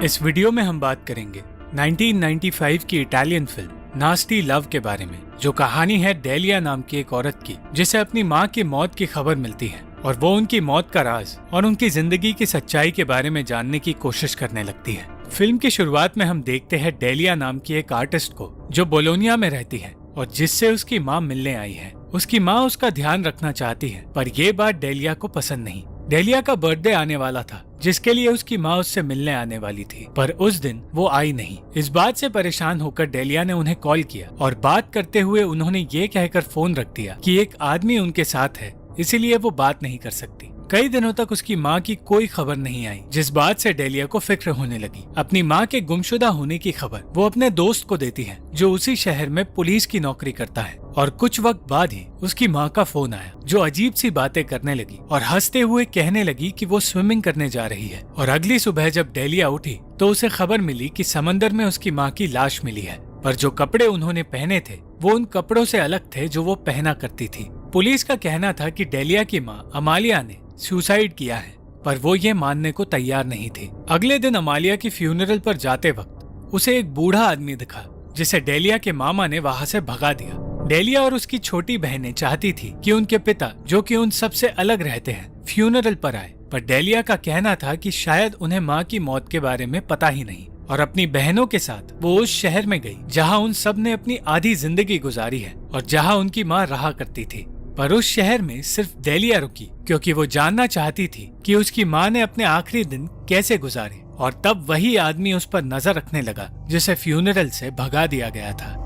इस वीडियो में हम बात करेंगे 1995 की इटालियन फिल्म नास्टी लव के बारे में, जो कहानी है डेलिया नाम की एक औरत की जिसे अपनी माँ की मौत की खबर मिलती है और वो उनकी मौत का राज और उनकी जिंदगी की सच्चाई के बारे में जानने की कोशिश करने लगती है। फिल्म की शुरुआत में हम देखते हैं डेलिया नाम की एक आर्टिस्ट को जो बोलोनिया में रहती है और जिससे उसकी माँ मिलने आई है। उसकी माँ उसका ध्यान रखना चाहती है, पर ये बात डेलिया को पसंद नहीं। डेलिया का बर्थडे आने वाला था जिसके लिए उसकी माँ उससे मिलने आने वाली थी, पर उस दिन वो आई नहीं। इस बात से परेशान होकर डेलिया ने उन्हें कॉल किया और बात करते हुए उन्होंने ये कहकर फोन रख दिया कि एक आदमी उनके साथ है, इसीलिए वो बात नहीं कर सकती। कई दिनों तक उसकी माँ की कोई खबर नहीं आई, जिस बात से डेलिया को फिक्र होने लगी। अपनी माँ के गुमशुदा होने की खबर वो अपने दोस्त को देती है जो उसी शहर में पुलिस की नौकरी करता है, और कुछ वक्त बाद ही उसकी माँ का फोन आया जो अजीब सी बातें करने लगी और हंसते हुए कहने लगी कि वो स्विमिंग करने जा रही है। और अगली सुबह जब डेलिया उठी तो उसे खबर मिली कि समंदर में उसकी माँ की लाश मिली है, पर जो कपड़े उन्होंने पहने थे वो उन कपड़ों से अलग थे जो वो पहना करती थी। पुलिस का कहना था कि डेलिया की माँ अमालिया ने सुसाइड किया है, पर वो ये मानने को तैयार नहीं थी। अगले दिन अमालिया की फ्यूनरल पर जाते वक्त उसे एक बूढ़ा आदमी दिखा जिसे डेलिया के मामा ने वहाँ से भगा दिया। डेलिया और उसकी छोटी बहनें चाहती थी कि उनके पिता, जो कि उन सबसे अलग रहते हैं, फ्यूनरल पर आए, पर डेलिया का कहना था कि शायद उन्हें माँ की मौत के बारे में पता ही नहीं, और अपनी बहनों के साथ वो उस शहर में गई जहाँ उन सब ने अपनी आधी जिंदगी गुजारी है और जहाँ उनकी माँ रहा करती थी। पर उस शहर में सिर्फ डेलिया रुकी क्योंकि वो जानना चाहती थी कि उसकी माँ ने अपने आखिरी दिन कैसे गुजारे, और तब वही आदमी उस पर नजर रखने लगा जिसे फ्यूनरल से भगा दिया गया था।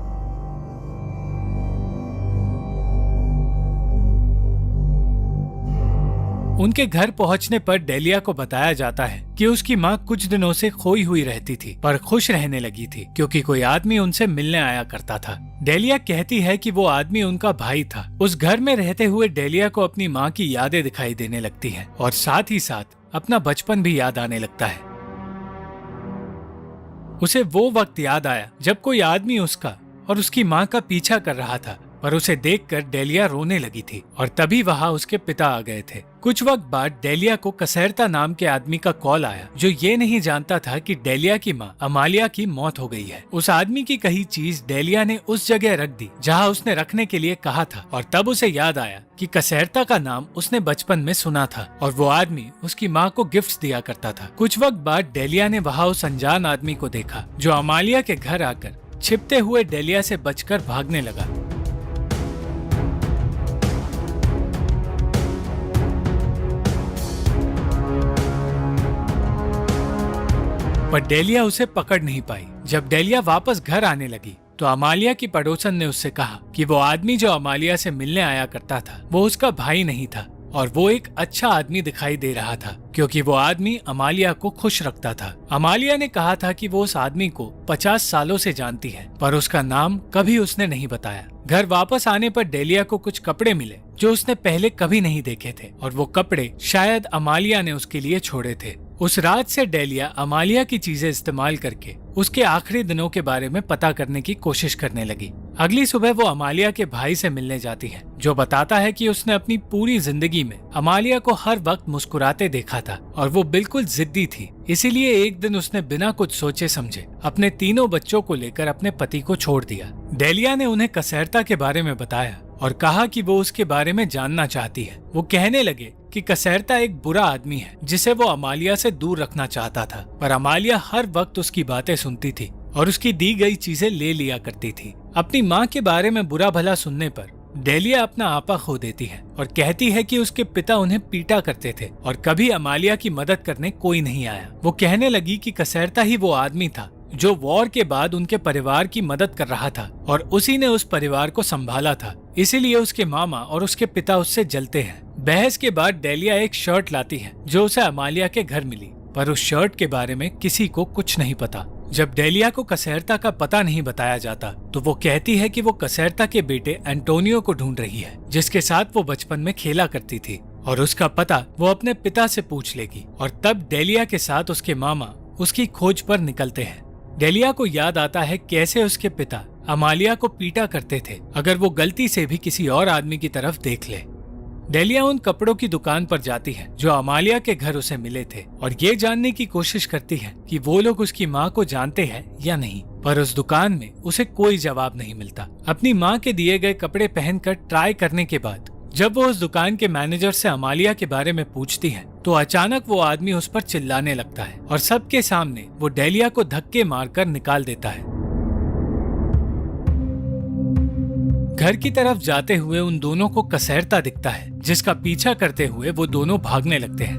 उनके घर पहुंचने पर डेलिया को बताया जाता है कि उसकी माँ कुछ दिनों से खोई हुई रहती थी, पर खुश रहने लगी थी क्योंकि कोई आदमी उनसे मिलने आया करता था। डेलिया कहती है कि वो आदमी उनका भाई था। उस घर में रहते हुए डेलिया को अपनी माँ की यादें दिखाई देने लगती हैं और साथ ही साथ अपना बचपन भी याद आने लगता है। उसे वो वक्त याद आया जब कोई आदमी उसका और उसकी माँ का पीछा कर रहा था, पर उसे देखकर डेलिया रोने लगी थी और तभी वहाँ उसके पिता आ गए थे। कुछ वक्त बाद डेलिया को कसेरता नाम के आदमी का कॉल आया जो ये नहीं जानता था कि डेलिया की माँ अमालिया की मौत हो गई है। उस आदमी की कही चीज डेलिया ने उस जगह रख दी जहाँ उसने रखने के लिए कहा था, और तब उसे याद आया कि कसेरता का नाम उसने बचपन में सुना था और वो आदमी उसकी माँ को गिफ्ट्स दिया करता था। कुछ वक्त बाद डेलिया ने वहाँ उस अनजान आदमी को देखा जो अमालिया के घर आकर छिपते हुए डेलिया से बचकर भागने लगा। पर डेलिया उसे पकड़ नहीं पाई। जब डेलिया वापस घर आने लगी तो अमालिया की पड़ोसन ने उससे कहा कि वो आदमी जो अमालिया से मिलने आया करता था वो उसका भाई नहीं था और वो एक अच्छा आदमी दिखाई दे रहा था क्योंकि वो आदमी अमालिया को खुश रखता था। अमालिया ने कहा था कि वो उस आदमी को 50 सालों से जानती है, पर उसका नाम कभी उसने नहीं बताया। घर वापस आने पर डेलिया को कुछ कपड़े मिले जो उसने पहले कभी नहीं देखे थे, और वो कपड़े शायद अमालिया ने उसके लिए छोड़े थे। उस रात से डेलिया अमालिया की चीजें इस्तेमाल करके उसके आखिरी दिनों के बारे में पता करने की कोशिश करने लगी। अगली सुबह वो अमालिया के भाई से मिलने जाती है जो बताता है कि उसने अपनी पूरी जिंदगी में अमालिया को हर वक्त मुस्कुराते देखा था और वो बिल्कुल जिद्दी थी, इसीलिए एक दिन उसने बिना कुछ सोचे समझे अपने तीनों बच्चों को लेकर अपने पति को छोड़ दिया। डेलिया ने उन्हें कसेरता के बारे में बताया और कहा कि वो उसके बारे में जानना चाहती है। वो कहने लगे कि कसेरता एक बुरा आदमी है जिसे वो अमालिया से दूर रखना चाहता था, पर अमालिया हर वक्त उसकी बातें सुनती थी और उसकी दी गई चीजें ले लिया करती थी। अपनी माँ के बारे में बुरा भला सुनने पर डेलिया अपना आपा खो देती है और कहती है कि उसके पिता उन्हें पीटा करते थे और कभी अमालिया की मदद करने कोई नहीं आया। वो कहने लगी कि कसेरता ही वो आदमी था जो वॉर के बाद उनके परिवार की मदद कर रहा था और उसी ने उस परिवार को संभाला था, इसीलिए उसके मामा और उसके पिता उससे जलते हैं। बहस के बाद डेलिया एक शर्ट लाती है जो उसे अमालिया के घर मिली, पर उस शर्ट के बारे में किसी को कुछ नहीं पता। जब डेलिया को कसेरता का पता नहीं बताया जाता तो वो कहती है कि वो कसेरता के बेटे एंटोनियो को ढूंढ रही है जिसके साथ वो बचपन में खेला करती थी, और उसका पता वो अपने पिता से पूछ लेगी। और तब डेलिया के साथ उसके मामा उसकी खोज पर निकलते हैं। डेलिया को याद आता है कैसे उसके पिता अमालिया को पीटा करते थे अगर वो गलती से भी किसी और आदमी की तरफ देख ले। डेलिया उन कपड़ों की दुकान पर जाती है जो अमालिया के घर उसे मिले थे और ये जानने की कोशिश करती है कि वो लोग उसकी माँ को जानते हैं या नहीं, पर उस दुकान में उसे कोई जवाब नहीं मिलता। अपनी माँ के दिए गए कपड़े पहनकर ट्राई करने के बाद जब वो उस दुकान के मैनेजर से अमालिया के बारे में पूछती है तो अचानक वो आदमी उस पर चिल्लाने लगता है और सबके सामने वो डेलिया को धक्के मारकर निकाल देता है। घर की तरफ जाते हुए उन दोनों को कसेरता दिखता है, जिसका पीछा करते हुए वो दोनों भागने लगते हैं,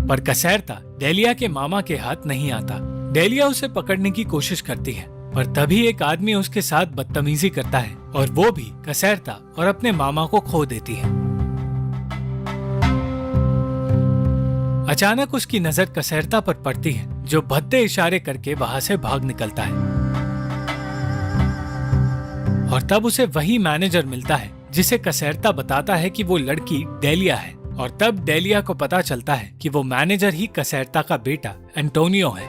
पर कसेरता डेलिया के मामा के हाथ नहीं आता। डेलिया उसे पकड़ने की कोशिश करती है, पर तभी एक आदमी उसके साथ बदतमीजी करता है और वो भी कसेरता और अपने मामा को खो देती है। अचानक उसकी नजर कसेरता पर पड़ती है, जो भद्दे इशारे करके वहां से भाग निकलता है और तब उसे वही मैनेजर मिलता है जिसे कसेरता बताता है कि वो लड़की डेलिया है। और तब डेलिया को पता चलता है कि वो मैनेजर ही कसेरता का बेटा एंटोनियो है।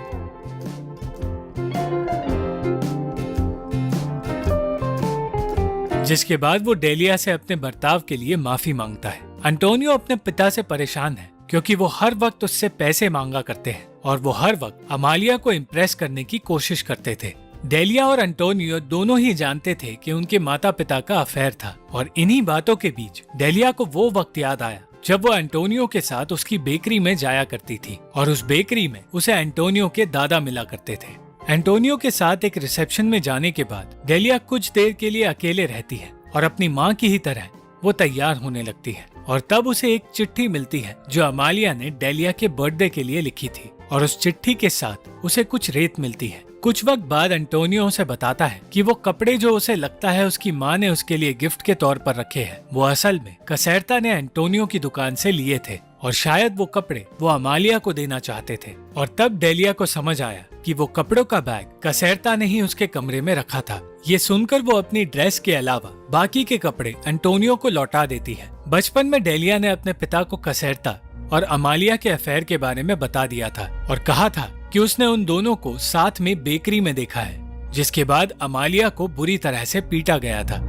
जिसके बाद वो डेलिया से अपने बर्ताव के लिए माफी मांगता है। एंटोनियो अपने पिता से परेशान है क्योंकि वो हर वक्त उससे पैसे मांगा करते हैं और वो हर वक्त अमालिया को इम्प्रेस करने की कोशिश करते थे। डेलिया और एंटोनियो दोनों ही जानते थे कि उनके माता पिता का अफेयर था और इन्हीं बातों के बीच डेलिया को वो वक्त याद आया जब वो एंटोनियो के साथ उसकी बेकरी में जाया करती थी और उस बेकरी में उसे एंटोनियो के दादा मिला करते थे। एंटोनियो के साथ एक रिसेप्शन में जाने के बाद डेलिया कुछ देर के लिए अकेले रहती है और अपनी माँ की ही तरह वो तैयार होने लगती है और तब उसे एक चिट्ठी मिलती है जो अमालिया ने डेलिया के बर्थडे के लिए लिखी थी और उस चिट्ठी के साथ उसे कुछ रेत मिलती है। कुछ वक्त बाद एंटोनियो उसे बताता है कि वो कपड़े जो उसे लगता है उसकी माँ ने उसके लिए गिफ्ट के तौर पर रखे हैं, वो असल में कसेरता ने एंटोनियो की दुकान से लिए थे और शायद वो कपड़े वो अमालिया को देना चाहते थे। और तब डेलिया को समझ आया कि वो कपड़ों का बैग कसेरता ने ही उसके कमरे में रखा था। ये सुनकर वो अपनी ड्रेस के अलावा बाकी के कपड़े एंटोनियो को लौटा देती है। बचपन में डेलिया ने अपने पिता को कसेरता और अमालिया के अफेयर के बारे में बता दिया था और कहा था कि उसने उन दोनों को साथ में बेकरी में देखा है, जिसके बाद अमालिया को बुरी तरह से पीटा गया था।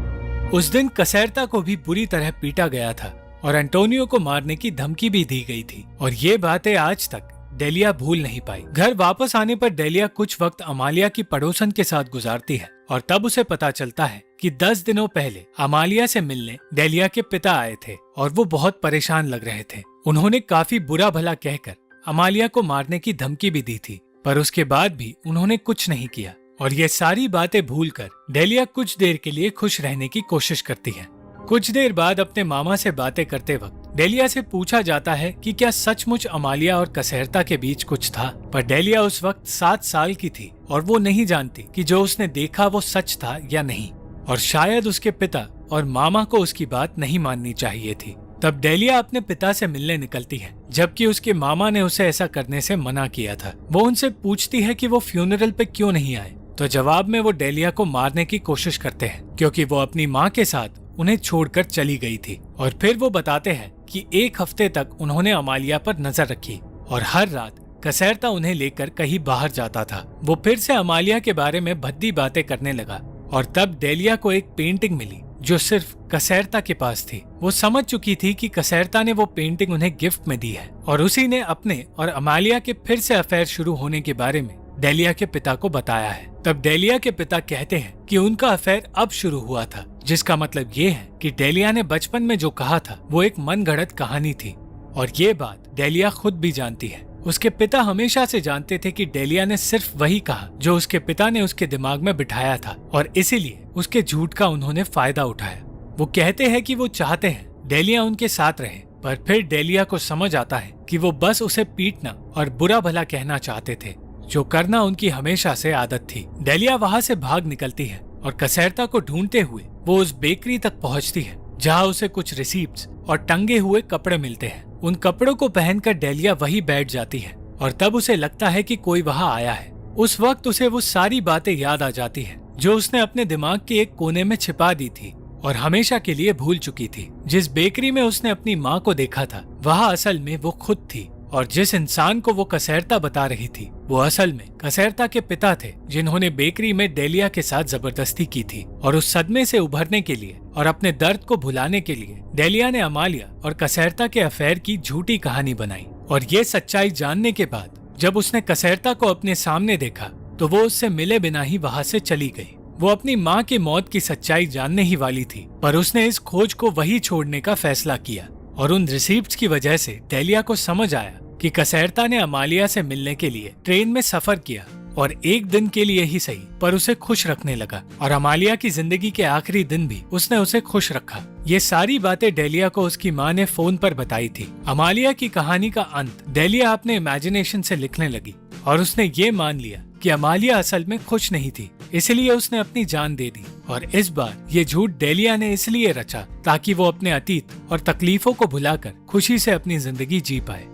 उस दिन कसेरता को भी बुरी तरह पीटा गया था और एंटोनियो को मारने की धमकी भी दी गई थी और ये बातें आज तक डेलिया भूल नहीं पाई। घर वापस आने पर डेलिया कुछ वक्त अमालिया की पड़ोसन के साथ गुजारती है और तब उसे पता चलता है कि 10 दिनों पहले अमालिया से मिलने डेलिया के पिता आए थे और वो बहुत परेशान लग रहे थे। उन्होंने काफी बुरा भला कहकर अमालिया को मारने की धमकी भी दी थी, पर उसके बाद भी उन्होंने कुछ नहीं किया और ये सारी बातें भूलकर डेलिया कुछ देर के लिए खुश रहने की कोशिश करती है। कुछ देर बाद अपने मामा से बातें करते वक्त डेलिया से पूछा जाता है कि क्या सचमुच अमालिया और कसेरता के बीच कुछ था, पर डेलिया उस वक्त 7 साल की थी और वो नहीं जानती कि जो उसने देखा वो सच था या नहीं और शायद उसके पिता और मामा को उसकी बात नहीं माननी चाहिए थी। तब डेलिया अपने पिता से मिलने निकलती है, जबकि उसके मामा ने उसे ऐसा करने से मना किया था। वो उनसे पूछती है कि वो फ्यूनरल पे क्यों नहीं आए, तो जवाब में वो डेलिया को मारने की कोशिश करते हैं क्योंकि वो अपनी माँ के साथ उन्हें छोड़कर चली गई थी। और फिर वो बताते हैं कि 1 हफ्ते तक उन्होंने अमालिया पर नजर रखी और हर रात कसेरता उन्हें लेकर कहीं बाहर जाता था। वो फिर से अमालिया के बारे में भद्दी बातें करने लगा और तब डेलिया को एक पेंटिंग मिली जो सिर्फ कसेरता के पास थी। वो समझ चुकी थी कि कसेरता ने वो पेंटिंग उन्हें गिफ्ट में दी है और उसी ने अपने और अमालिया के फिर से अफेयर शुरू होने के बारे में डेलिया के पिता को बताया है। तब डेलिया के पिता कहते हैं कि उनका अफेयर अब शुरू हुआ था, जिसका मतलब ये है कि डेलिया ने बचपन में जो कहा था वो एक मनगढ़ंत कहानी थी और ये बात डेलिया खुद भी जानती है। उसके पिता हमेशा से जानते थे कि डेलिया ने सिर्फ वही कहा जो उसके पिता ने उसके दिमाग में बिठाया था और इसीलिए उसके झूठ का उन्होंने फायदा उठाया। वो कहते हैं कि वो चाहते हैं डेलिया उनके साथ रहे, पर फिर डेलिया को समझ आता है कि वो बस उसे पीटना और बुरा भला कहना चाहते थे, जो करना उनकी हमेशा से आदत थी। डेलिया वहाँ से भाग निकलती है और कसेरता को ढूंढते हुए वो उस बेकरी तक पहुँचती है जहाँ उसे कुछ रिसीप्ट्स और टंगे हुए कपड़े मिलते हैं। उन कपड़ों को पहनकर डेलिया वहीं बैठ जाती है और तब उसे लगता है कि कोई वहाँ आया है। उस वक्त उसे वो सारी बातें याद आ जाती है जो उसने अपने दिमाग के एक कोने में छिपा दी थी और हमेशा के लिए भूल चुकी थी। जिस बेकरी में उसने अपनी माँ को देखा था वहाँ असल में वो खुद थी और जिस इंसान को वो कसैरता बता रही थी वो असल में कसैरता के पिता थे, जिन्होंने बेकरी में डेलिया के साथ जबरदस्ती की थी। और उस सदमे से उभरने के लिए और अपने दर्द को भुलाने के लिए डेलिया ने अमालिया और कसैरता के अफेयर की झूठी कहानी बनाई। और ये सच्चाई जानने के बाद जब उसने कसैरता को अपने सामने देखा तो वो उससे मिले बिना ही वहाँ से चली गई। वो अपनी माँ की मौत की सच्चाई जानने ही वाली थी, पर उसने इस खोज को वही छोड़ने का फैसला किया। और उन रिसीप्ट्स की वजह से डेलिया को समझ आया कि कसैरता ने अमालिया से मिलने के लिए ट्रेन में सफर किया, और एक दिन के लिए ही सही पर उसे खुश रखने लगा। और अमालिया की जिंदगी के आखिरी दिन भी उसने उसे खुश रखा। ये सारी बातें डेलिया को उसकी माँ ने फोन पर बताई थी। अमालिया की कहानी का अंत डेलिया अपने इमेजिनेशन से लिखने लगी और उसने ये मान लिया कि अमालिया असल में खुश नहीं थी, इसलिए उसने अपनी जान दे दी। और इस बार ये झूठ डेलिया ने इसलिए रचा ताकि वो अपने अतीत और तकलीफों को भुलाकर खुशी से अपनी जिंदगी जी पाए।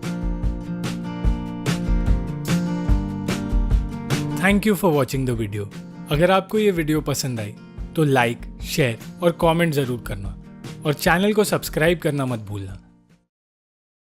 Thank you for watching the video. अगर आपको ये वीडियो पसंद आई तो लाइक, शेयर और कमेंट जरूर करना, और चैनल को सब्सक्राइब करना मत भूलना।